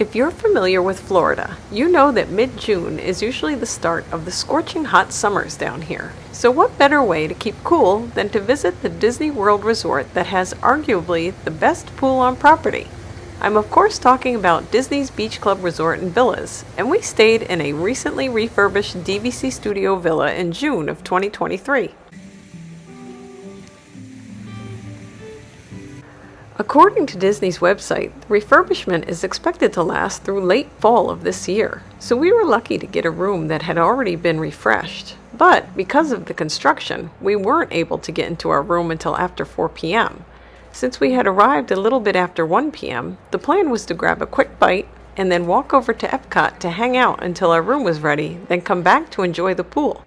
If you're familiar with Florida, you know that mid-June is usually the start of the scorching hot summers down here. So what better way to keep cool than to visit the Disney World resort that has arguably the best pool on property? I'm of course talking about Disney's Beach Club Resort and Villas, and we stayed in a recently refurbished DVC Studio villa in June of 2023. According to Disney's website, the refurbishment is expected to last through late fall of this year, so we were lucky to get a room that had already been refreshed. But because of the construction, we weren't able to get into our room until after 4 p.m. Since we had arrived a little bit after 1 p.m., the plan was to grab a quick bite and then walk over to Epcot to hang out until our room was ready, then come back to enjoy the pool.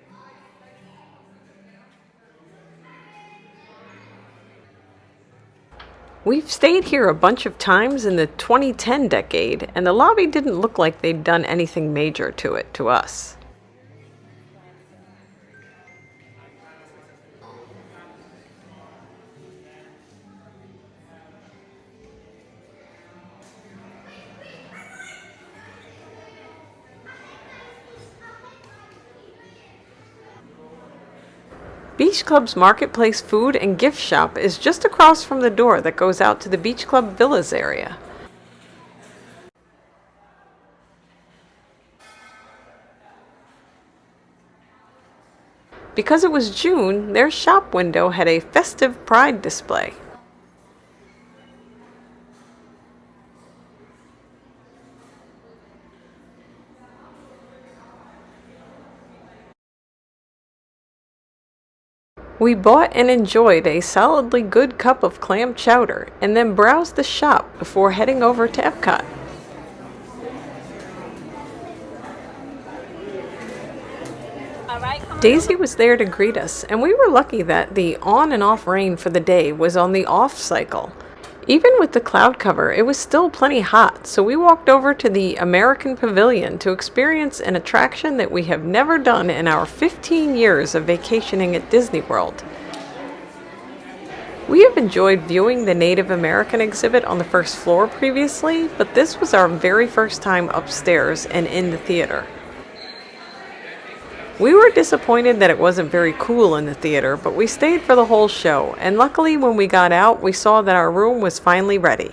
We've stayed here a bunch of times in the 2010 decade, and the lobby didn't look like they'd done anything major to it to us. Beach Club's Marketplace food and gift shop is just across from the door that goes out to the Beach Club Villas area. Because it was June, their shop window had a festive pride display. We bought and enjoyed a solidly good cup of clam chowder and then browsed the shop before heading over to Epcot. Daisy was there to greet us, and we were lucky that the on and off rain for the day was on the off cycle. Even with the cloud cover, it was still plenty hot, so we walked over to the American Pavilion to experience an attraction that we have never done in our 15 years of vacationing at Disney World. We have enjoyed viewing the Native American exhibit on the first floor previously, but this was our very first time upstairs and in the theater. We were disappointed that it wasn't very cool in the theater, but we stayed for the whole show, and luckily when we got out, we saw that our room was finally ready.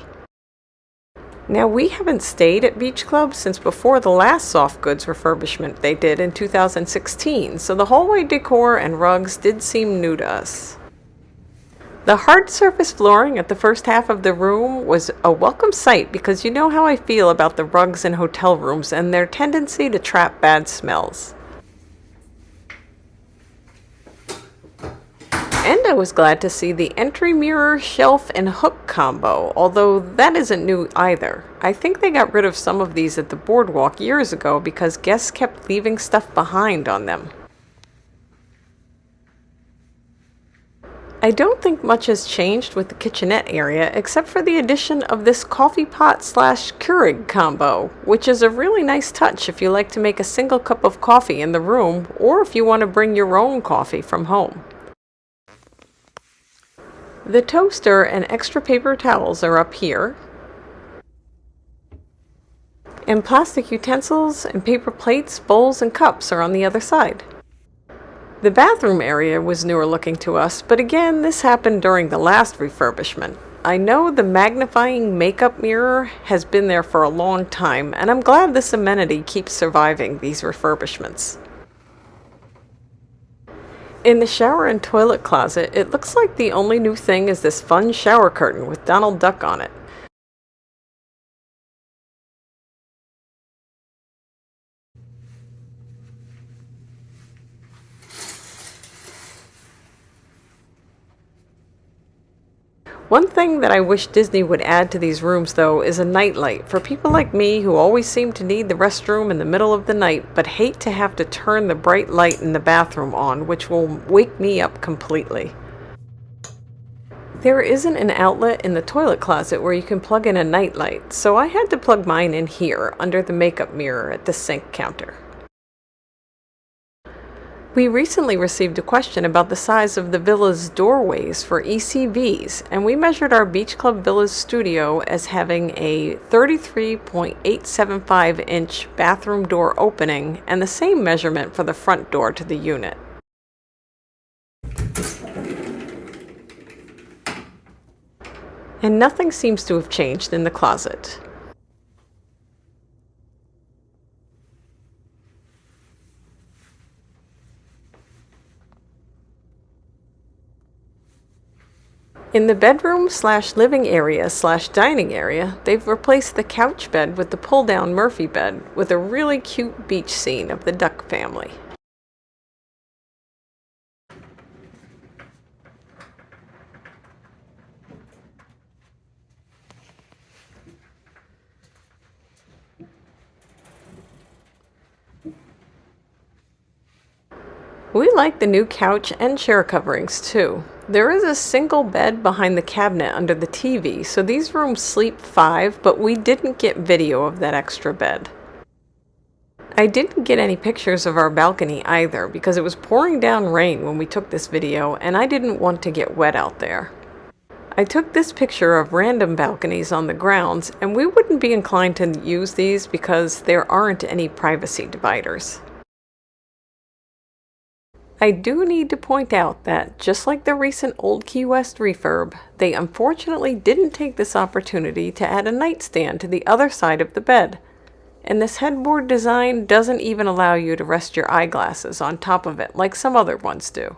Now, we haven't stayed at Beach Club since before the last soft goods refurbishment they did in 2016, so the hallway decor and rugs did seem new to us. The hard surface flooring at the first half of the room was a welcome sight because you know how I feel about the rugs in hotel rooms and their tendency to trap bad smells. And I was glad to see the entry mirror, shelf, and hook combo, although that isn't new either. I think they got rid of some of these at the boardwalk years ago because guests kept leaving stuff behind on them. I don't think much has changed with the kitchenette area except for the addition of this coffee pot / Keurig combo, which is a really nice touch if you like to make a single cup of coffee in the room or if you want to bring your own coffee from home. The toaster and extra paper towels are up here, and plastic utensils and paper plates, bowls, and cups are on the other side. The bathroom area was newer looking to us, but again, this happened during the last refurbishment. I know the magnifying makeup mirror has been there for a long time, and I'm glad this amenity keeps surviving these refurbishments. In the shower and toilet closet, it looks like the only new thing is this fun shower curtain with Donald Duck on it. One thing that I wish Disney would add to these rooms, though, is a nightlight for people like me who always seem to need the restroom in the middle of the night but hate to have to turn the bright light in the bathroom on, which will wake me up completely. There isn't an outlet in the toilet closet where you can plug in a nightlight, so I had to plug mine in here under the makeup mirror at the sink counter. We recently received a question about the size of the villa's doorways for ECVs, and we measured our Beach Club Villa's studio as having a 33.875-inch bathroom door opening and the same measurement for the front door to the unit. And nothing seems to have changed in the closet. In the bedroom/living area/dining area, they've replaced the couch bed with the pull-down Murphy bed with a really cute beach scene of the duck family. We like the new couch and chair coverings too. There is a single bed behind the cabinet under the TV, so these rooms sleep 5, but we didn't get video of that extra bed. I didn't get any pictures of our balcony either because it was pouring down rain when we took this video and I didn't want to get wet out there. I took this picture of random balconies on the grounds, and we wouldn't be inclined to use these because there aren't any privacy dividers. I do need to point out that, just like the recent Old Key West refurb, they unfortunately didn't take this opportunity to add a nightstand to the other side of the bed. And this headboard design doesn't even allow you to rest your eyeglasses on top of it like some other ones do.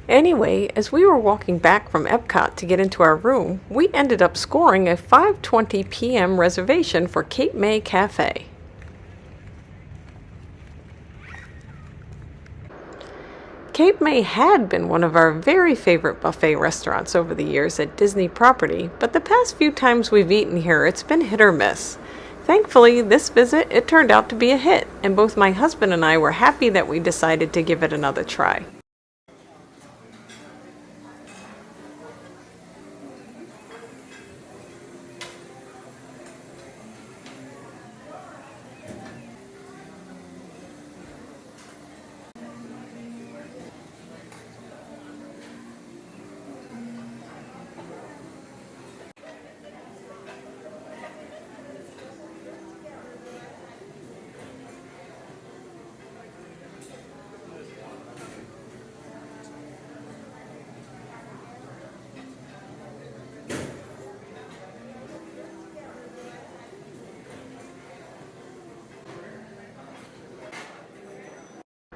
Anyway, as we were walking back from Epcot to get into our room, we ended up scoring a 5:20 p.m. reservation for Cape May Cafe. Cape May had been one of our very favorite buffet restaurants over the years at Disney property, but the past few times we've eaten here, it's been hit or miss. Thankfully, this visit, it turned out to be a hit, and both my husband and I were happy that we decided to give it another try.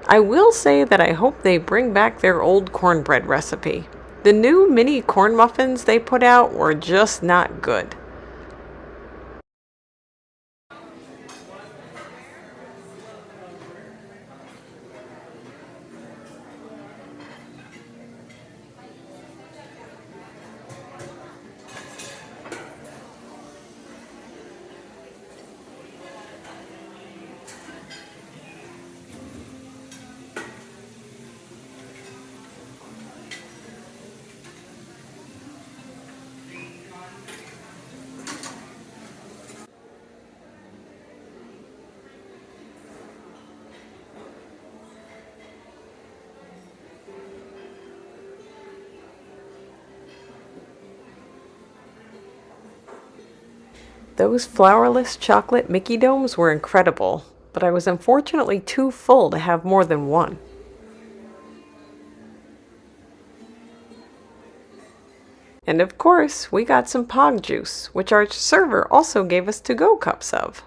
I will say that I hope they bring back their old cornbread recipe. The new mini corn muffins they put out were just not good. Those flourless chocolate Mickey domes were incredible, but I was unfortunately too full to have more than one. And of course, we got some Pog juice, which our server also gave us to-go cups of.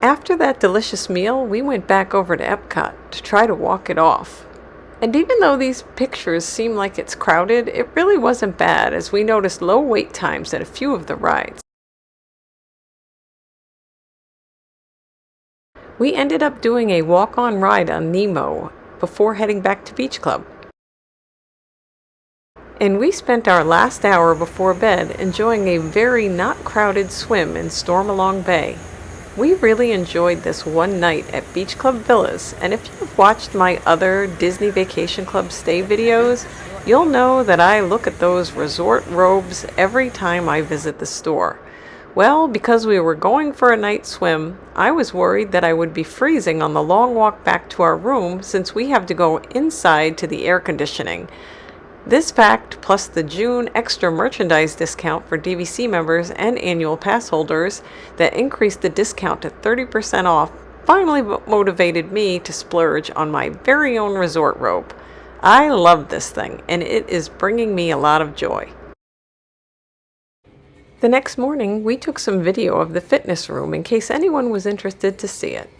After that delicious meal, we went back over to Epcot to try to walk it off. And even though these pictures seem like it's crowded, it really wasn't bad as we noticed low wait times at a few of the rides. We ended up doing a walk-on ride on Nemo before heading back to Beach Club. And we spent our last hour before bed enjoying a very not crowded swim in Stormalong Bay. We really enjoyed this one night at Beach Club Villas, and if you've watched my other Disney Vacation Club stay videos, You'll know that I look at those resort robes every time I visit the store. Well, because we were going for a night swim, I was worried that I would be freezing on the long walk back to our room since we have to go inside to the air conditioning. This fact, plus the June extra merchandise discount for DVC members and annual pass holders that increased the discount to 30% off, finally motivated me to splurge on my very own resort robe. I love this thing, and it is bringing me a lot of joy. The next morning, we took some video of the fitness room in case anyone was interested to see it.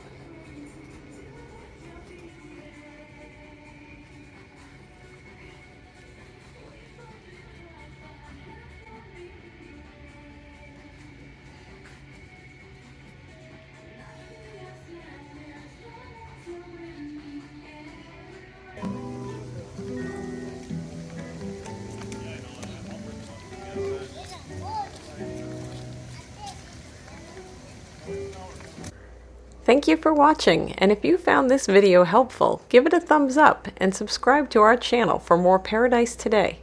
Thank you for watching, and if you found this video helpful, give it a thumbs up and subscribe to our channel for more Paradise Today.